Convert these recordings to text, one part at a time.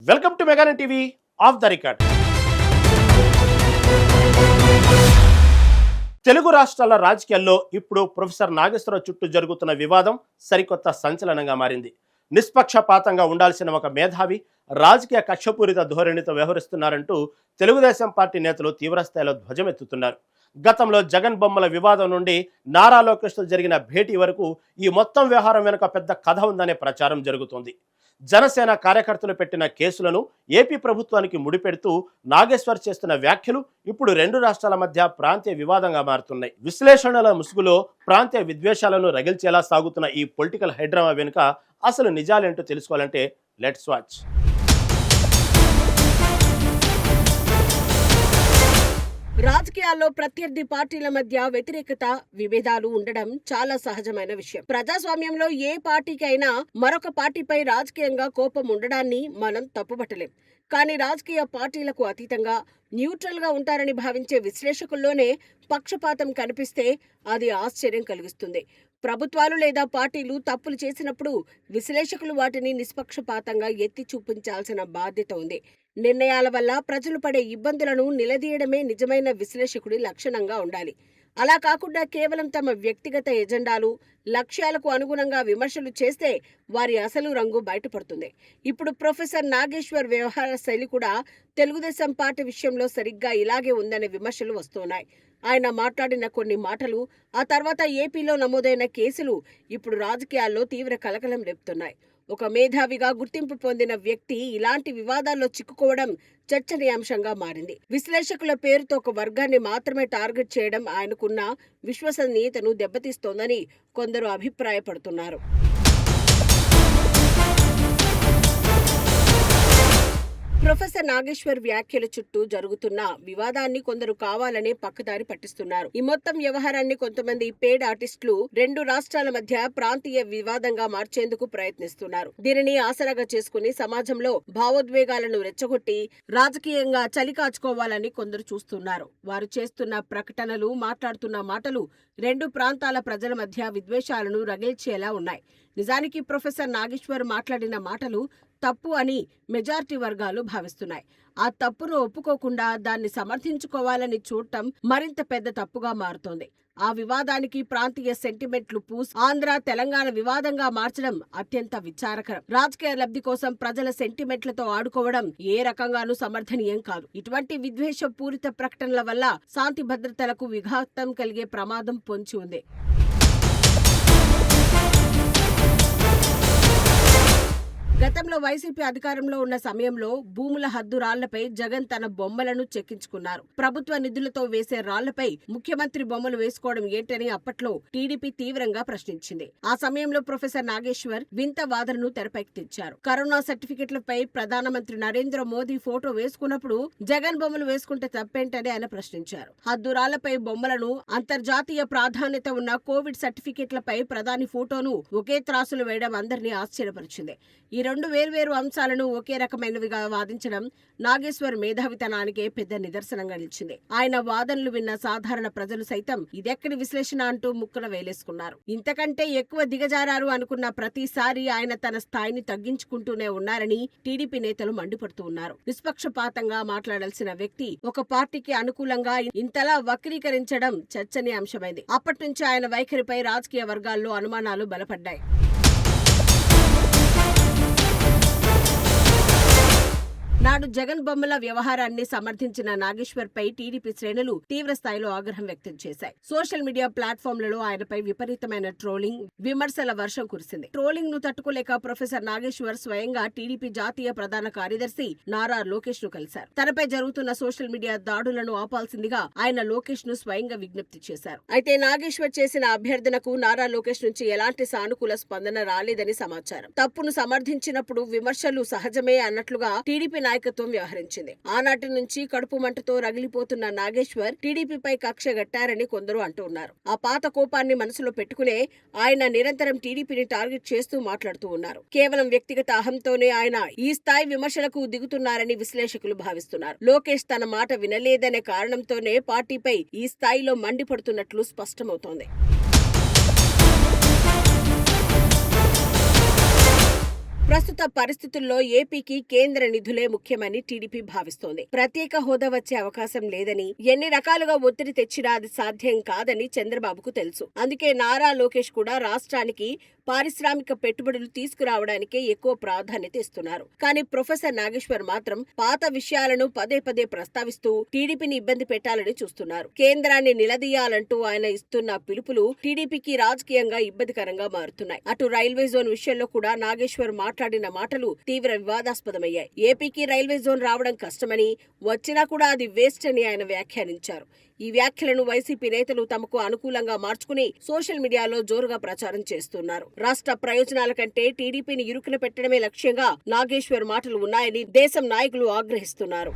Welcome to మెగానన్ TV of the record. Telugu రాష్ట్రాల రాజకీయాల్లో ఇప్పుడు ప్రొఫెసర్ నాగేశ్వరరావు చుట్టూ జరుగుతున్న వివాదం సరికొత్త సంచలనంగా మారింది. నిష్పక్షపాతంగా ఉండాల్సిన ఒక మేధావి రాజకీయ కక్షపూరిత ధోరణితో వ్యవహరిస్తున్నారంటూ తెలుగుదేశం పార్టీ నేతలు తీవ్రస్థాయిలో ధ్వజమెత్తుతున్నారు. గతంలో జగన్ బొమ్మల వివాదం నుండి నారా లోకేష్తో జరిగిన భేటీ వరకు ఈ మొత్తం వ్యవహారం వెనుక పెద్ద కథ ఉందనే ప్రచారం జరుగుతోంది. జనసేన కార్యకర్తలు పెట్టిన కేసులను ఏపీ ప్రభుత్వానికి ముడిపెడుతూ నాగేశ్వర్ చేస్తున్న వ్యాఖ్యలు ఇప్పుడు రెండు రాష్ట్రాల మధ్య ప్రాంతీయ వివాదంగా మారుతున్నాయి. విశ్లేషణల ముసుగులో ప్రాంతీయ విద్వేషాలను రగిల్చేలా సాగుతున్న ఈ పొలిటికల్ హైడ్రామా వెనుక అసలు నిజాలేంటో తెలుసుకోవాలంటే లెట్స్ వాచ్. రాజకీయాల్లో ప్రత్యర్థి పార్టీల మధ్య వ్యతిరేకత, విభేదాలు ఉండడం చాలా సహజమైన విషయం. ప్రజాస్వామ్యంలో ఏ పార్టీకైనా మరొక పార్టీపై రాజకీయంగా కోపం ఉండడాన్ని మనం తప్పుపట్టలేం. కానీ రాజకీయ పార్టీలకు అతీతంగా న్యూట్రల్ గా ఉంటారని భావించే విశ్లేషకుల్లోనే పక్షపాతం కనిపిస్తే అది ఆశ్చర్యం కలిగిస్తుంది. ప్రభుత్వాలు లేదా పార్టీలు తప్పులు చేసినప్పుడు విశ్లేషకులు వాటిని నిష్పక్షపాతంగా ఎత్తి చూపించాల్సిన బాధ్యత ఉంది. నిర్ణయాల వల్ల ప్రజలు పడే ఇబ్బందులను నిలదీయడమే నిజమైన విశ్లేషకుడి లక్షణంగా ఉండాలి. అలా కాకుండా కేవలం తమ వ్యక్తిగత ఎజెండాలు, లక్ష్యాలకు అనుగుణంగా విమర్శలు చేస్తే వారి అసలు రంగు బయటపడుతుంది. ఇప్పుడు ప్రొఫెసర్ నాగేశ్వర్ వ్యవహార శైలి కూడా తెలుగుదేశం పార్టీ విషయంలో సరిగ్గా ఇలాగే ఉందనే విమర్శలు వస్తున్నాయి. ఆయన మాట్లాడిన కొన్ని మాటలు, ఆ తర్వాత ఏపీలో నమోదైన కేసులు ఇప్పుడు రాజకీయాల్లో తీవ్ర కలకలం రేపుతున్నాయి. ఒక మేధావిగా గుర్తింపు పొందిన వ్యక్తి ఇలాంటి వివాదాల్లో చిక్కుకోవడం చర్చనీయాంశంగా మారింది. విశ్లేషకుల పేరుతో ఒక వర్గాన్ని మాత్రమే టార్గెట్ చేయడం ఆయనకున్న విశ్వసనీయతను దెబ్బతీస్తోందని కొందరు అభిప్రాయపడుతున్నారు. ప్రొఫెసర్ నాగేశ్వర్ వ్యాఖ్యల చుట్టూ జరుగుతున్న వివాదాన్ని కొందరు కావాలనే పక్కదారి పట్టిస్తున్నారు. ఈ మొత్తం వ్యవహారాన్ని కొంతమంది పేడ్ ఆర్టిస్టులు రెండు రాష్ట్రాల మధ్య ప్రాంతీయ వివాదంగా మార్చేందుకు ప్రయత్నిస్తున్నారు. దీనిని ఆసరాగా చేసుకుని సమాజంలో భావోద్వేగాలను రెచ్చగొట్టి రాజకీయంగా చలికాచుకోవాలని కొందరు చూస్తున్నారు. వారు చేస్తున్న ప్రకటనలు, మాట్లాడుతున్న మాటలు రెండు ప్రాంతాల ప్రజల మధ్య విద్వేషాలను రగిల్చేలా ఉన్నాయి. నిజానికి ప్రొఫెసర్ నాగేశ్వర్ మాట్లాడిన మాటలు తప్పు అని మెజారిటీ వర్గాలు భావిస్తున్నాయి. ఆ తప్పును ఒప్పుకోకుండా దాన్ని సమర్థించుకోవాలని చూడటం మరింత పెద్ద తప్పుగా మారుతోంది. ఆ వివాదానికి ప్రాంతీయ సెంటిమెంట్లు పూసి ఆంధ్ర, తెలంగాణ వివాదంగా మార్చడం అత్యంత విచారకరం. రాజకీయ లబ్ధి కోసం ప్రజల సెంటిమెంట్లతో ఆడుకోవడం ఏ రకంగానూ సమర్థనీయం కాదు. ఇటువంటి విద్వేష పూరిత ప్రకటనల వల్ల శాంతి భద్రతలకు విఘాతం కలిగే ప్రమాదం పొంచి ఉంది. గతంలో వైసీపీ అధికారంలో ఉన్న సమయంలో భూముల హద్దు రాళ్లపై జగన్ తన బొమ్మలను చెక్కించుకున్నారు. ప్రభుత్వ నిధులతో వేసే రాళ్లపై ముఖ్యమంత్రి బొమ్మలు వేసుకోవడం ఏంటని అప్పట్లో టీడీపీ తీవ్రంగా ప్రశ్నించింది. ఆ సమయంలో ప్రొఫెసర్ నాగేశ్వర్ వింత వాదనను తెరపైకి తెచ్చారు. కరోనా సర్టిఫికెట్లపై ప్రధానమంత్రి నరేంద్ర మోదీ ఫోటో వేసుకున్నప్పుడు జగన్ బొమ్మలు వేసుకుంటే తప్పేంటని ఆయన ప్రశ్నించారు. హద్దు రాళ్లపై బొమ్మలను, అంతర్జాతీయ ప్రాధాన్యత ఉన్న కోవిడ్ సర్టిఫికెట్లపై ప్రధాని ఫోటోను ఒకే త్రాసులు వేయడం అందరినీ ఆశ్చర్యపరిచింది. ఈ రెండు వేర్వేరు అంశాలను ఒకే రకమైనవిగా వాదించడం నాగేశ్వర్ మేధావితనానికే పెద్ద నిదర్శనంగా నిలిచింది. ఆయన వాదనలు విన్న సాధారణ ప్రజలు సైతం ఇదెక్కడి విశ్లేషణ అంటూ ముక్కున వేలేసుకున్నారు. ఇంతకంటే ఎక్కువ దిగజారారు అనుకున్న ప్రతిసారి ఆయన తన స్థాయిని తగ్గించుకుంటూనే ఉన్నారని టీడీపీ నేతలు మండిపడుతూ ఉన్నారు. నిష్పక్షపాతంగా మాట్లాడాల్సిన వ్యక్తి ఒక పార్టీకి అనుకూలంగా ఇంతలా వక్రీకరించడం చర్చనీయాంశమైంది. అప్పటి నుంచి ఆయన వైఖరిపై రాజకీయ వర్గాల్లో అనుమానాలు బలపడ్డాయి. నాడు జగన్ బొమ్మల వ్యవహారాన్ని సమర్థించిన నాగేశ్వర్ పై టీడీపీ శ్రేణులు తీవ్ర స్థాయిలో ఆగ్రహం వ్యక్తం చేశాయి. సోషల్ మీడియా ప్లాట్ఫామ్లలో ఆయనపై విపరీతమైన ట్రోలింగ్, విమర్శల వర్షం కురిసింది. ట్రోలింగ్ ను తట్టుకోలేక ప్రొఫెసర్ నాగేశ్వర్ స్వయంగా టీడీపీ జాతీయ ప్రధాన కార్యదర్శి నారా లోకేష్ ను కలిశారు. తనపై జరుగుతున్న సోషల్ మీడియా దాడులను ఆపాల్సిందిగా ఆయన లోకేష్ ను స్వయంగా విజ్ఞప్తి చేశారు. అయితే నాగేశ్వర్ చేసిన అభ్యర్థనకు నారా లోకేష్ నుంచి ఎలాంటి సానుకూల స్పందన రాలేదని సమాచారం. తప్పును సమర్థించినప్పుడు విమర్శలు సహజమే అన్నట్లుగా టీడీపీ నాయకత్వం వ్యవహరించింది. ఆనాటి నుంచి కడుపు మంటతో రగిలిపోతున్న నాగేశ్వర్ టీడీపీపై కక్ష గట్టారని కొందరు అంటున్నారు. ఆ పాత కోపాన్ని మనసులో పెట్టుకునే ఆయన నిరంతరం టీడీపీని టార్గెట్ చేస్తూ మాట్లాడుతూ ఉన్నారు. కేవలం వ్యక్తిగత అహంతోనే ఆయన ఈ స్థాయి విమర్శలకు దిగుతున్నారని విశ్లేషకులు భావిస్తున్నారు. లోకేష్ తన మాట వినలేదనే కారణంతోనే పార్టీపై ఈ స్థాయిలో మండిపడుతున్నట్లు స్పష్టమవుతోంది. ప్రస్తుత పరిస్థితుల్లో ఏపీకి కేంద్ర నిధులే ముఖ్యమని టీడీపీ భావిస్తోంది. ప్రత్యేక హోదా వచ్చే అవకాశం లేదని, ఎన్ని రకాలుగా ఒత్తిడి తెచ్చినా అది సాధ్యం కాదని చంద్రబాబుకు తెలుసు. అందుకే నారా లోకేష్ కూడా రాష్ట్రానికి పారిశ్రామిక పెట్టుబడులు తీసుకురావడానికే ఎక్కువ ప్రాధాన్యత ఇస్తున్నారు. కానీ ప్రొఫెసర్ నాగేశ్వర్ మాత్రం పాత విషయాలను పదే పదే ప్రస్తావిస్తూ టీడీపీని ఇబ్బంది పెట్టాలని చూస్తున్నారు. కేంద్రాన్ని నిలదీయాలంటూ ఆయన ఇస్తున్న పిలుపులు టీడీపీకి రాజకీయంగా ఇబ్బందికరంగా మారుతున్నాయి. అటు రైల్వే జోన్ విషయంలో కూడా నాగేశ్వర్ మాట్లాడిన మాటలు తీవ్ర వివాదాస్పదమయ్యాయి. ఏపీకి రైల్వే జోన్ రావడం కష్టమని, వచ్చినా కూడా అది వేస్ట్ అని ఆయన వ్యాఖ్యానించారు. ఈ వ్యాఖ్యలను వైసీపీ నేతలు తమకు అనుకూలంగా మార్చుకుని సోషల్ మీడియాలో జోరుగా ప్రచారం చేస్తున్నారు. రాష్ట్ర ప్రయోజనాల కంటే టీడీపీని ఇరుకున పెట్టడమే లక్ష్యంగా నాగేశ్వర్ మాటలు ఉన్నాయని దేశం నాయకులు ఆగ్రహిస్తున్నారు.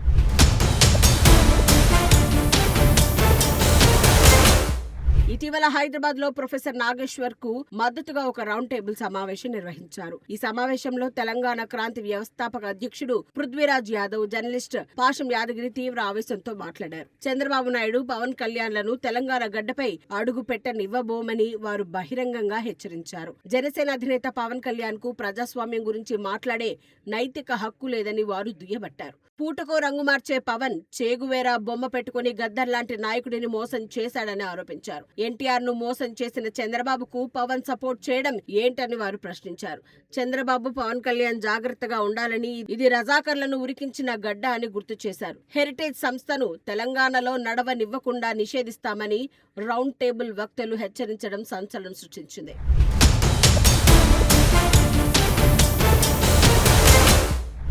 ఇటీవల హైదరాబాద్ లో ప్రొఫెసర్ నాగేశ్వర్ కు మద్దతుగా ఒక రౌండ్ టేబుల్ సమావేశం నిర్వహించారు. ఈ సమావేశంలో తెలంగాణ క్రాంతి వ్యవస్థాపక అధ్యక్షుడు పృథ్వీరాజ్ యాదవ్, జర్నలిస్ట్ పాషం యాదగిరి తీవ్ర ఆవేశంతో మాట్లాడారు. చంద్రబాబు నాయుడు, పవన్ కళ్యాణ్లను తెలంగాణ గడ్డపై అడుగు పెట్టనివ్వబోమని వారు బహిరంగంగా హెచ్చరించారు. జనసేన అధినేత పవన్ కళ్యాణ్ కు ప్రజాస్వామ్యం గురించి మాట్లాడే నైతిక హక్కు లేదని వారు దుయ్యబట్టారు. పూటకో రంగు మార్చే పవన్ చేగువేరా బొమ్మ పెట్టుకుని గద్దర్ లాంటి నాయకుడిని మోసం చేశాడని ఆరోపించారు. ఎన్టీఆర్ ను మోసం చేసిన చంద్రబాబుకు పవన్ సపోర్ట్ చేయడం ఏంటని వారు ప్రశ్నించారు. చంద్రబాబు, పవన్ కళ్యాణ్ జాగ్రత్తగా ఉండాలని, ఇది రజాకర్లను ఉరికించిన గడ్డ అని గుర్తు చేశారు. హెరిటేజ్ సంస్థను తెలంగాణలో నడవనివ్వకుండా నిషేధిస్తామని రౌండ్ టేబుల్ వక్తలు హెచ్చరించడం సంచలనం సృష్టించింది.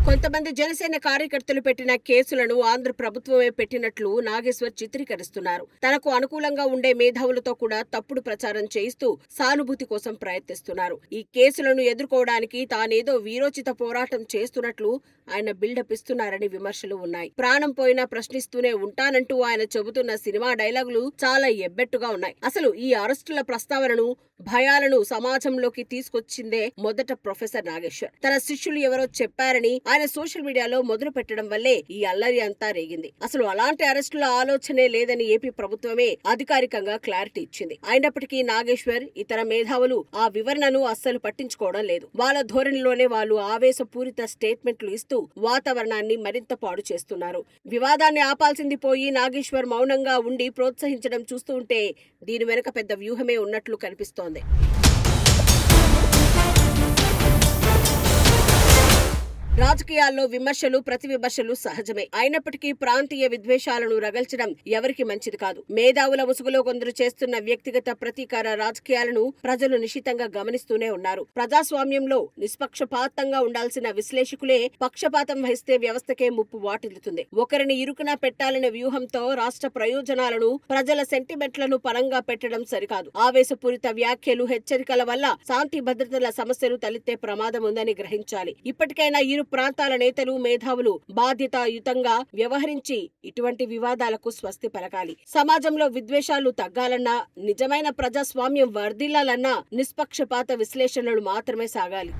కొంతమంది జనసేన కార్యకర్తలు పెట్టిన కేసులను ఆంధ్ర ప్రభుత్వమే పెట్టినట్లు నాగేశ్వర్ చిత్రీకరిస్తున్నారు. తనకు అనుకూలంగా ఉండే మేధావులతో కూడా తప్పుడు ప్రచారం చేయిస్తూ సానుభూతి కోసం ప్రయత్నిస్తున్నారు. ఈ కేసులను ఎదుర్కోవడానికి తానేదో వీరోచిత పోరాటం చేస్తున్నట్లు ఆయన బిల్డప్ ఇస్తున్నారని విమర్శలు ఉన్నాయి. ప్రాణం పోయినా ప్రశ్నిస్తూనే ఉంటానంటూ ఆయన చెబుతున్న సినిమా డైలాగులు చాలా ఎబ్బెట్టుగా ఉన్నాయి. అసలు ఈ అరెస్టుల ప్రస్తావనను, భయాలను సమాజంలోకి తీసుకొచ్చిందే మొదట ప్రొఫెసర్ నాగేశ్వర్. తన శిష్యులు ఎవరో చెప్పారని ఆయన సోషల్ మీడియాలో మొదలు పెట్టడం వల్లే ఈ అల్లరి అంతా రేగింది. అసలు అలాంటి అరెస్టుల ఆలోచనే లేదని ఏపీ ప్రభుత్వమే అధికారికంగా క్లారిటీ ఇచ్చింది. అయినప్పటికీ నాగేశ్వర్, ఇతర మేధావులు ఆ వివరణను అస్సలు పట్టించుకోవడం లేదు. వాళ్ళ ధోరణిలోనే వాళ్ళు ఆవేశపూరిత స్టేట్మెంట్లు ఇస్తూ వాతావరణాన్ని మరింత పాడు చేస్తున్నారు. వివాదాన్ని ఆపాల్సింది పోయి నాగేశ్వర్ మౌనంగా ఉండి ప్రోత్సహించడం చూస్తూ ఉంటే దీని వెనుక పెద్ద వ్యూహమే ఉన్నట్లు కనిపిస్తోంది. రాజకీయాల్లో విమర్శలు, ప్రతి విమర్శలు సహజమే. అయినప్పటికీ ప్రాంతీయ విద్వేషాలను రగల్చడం ఎవరికి మంచిది కాదు. మేధావుల ముసుగులో కొందరు చేస్తున్న వ్యక్తిగత ప్రతీకార రాజకీయాలను ప్రజలు నిశితంగా గమనిస్తూనే ఉన్నారు. ప్రజాస్వామ్యంలో నిష్పక్షపాతంగా ఉండాల్సిన విశ్లేషకులే పక్షపాతం వహిస్తే వ్యవస్థకే ముప్పు వాటిల్లుతుంది. ఒకరిని ఇరుకున పెట్టాలనే వ్యూహంతో రాష్ట్ర ప్రయోజనాలను, ప్రజల సెంటిమెంట్లను పరంగా పెట్టడం సరికాదు. ఆవేశపూరిత వ్యాఖ్యలు, హెచ్చరికల వల్ల శాంతి భద్రతల సమస్యలు తలెత్తే ప్రమాదం ఉందని గ్రహించాలి. ఇప్పటికైనా ఇరు ప్రాంతాల నేతలు, మేధావులు బాధ్యతాయుతంగా వ్యవహరించి ఇటువంటి వివాదాలకు స్వస్తి పలకాలి. సమాజంలో విద్వేషాలు తగ్గాలన్నా, నిజమైన ప్రజాస్వామ్యం వర్ధిల్లాలన్నా నిష్పక్షపాత విశ్లేషణలు మాత్రమే సాగాలి.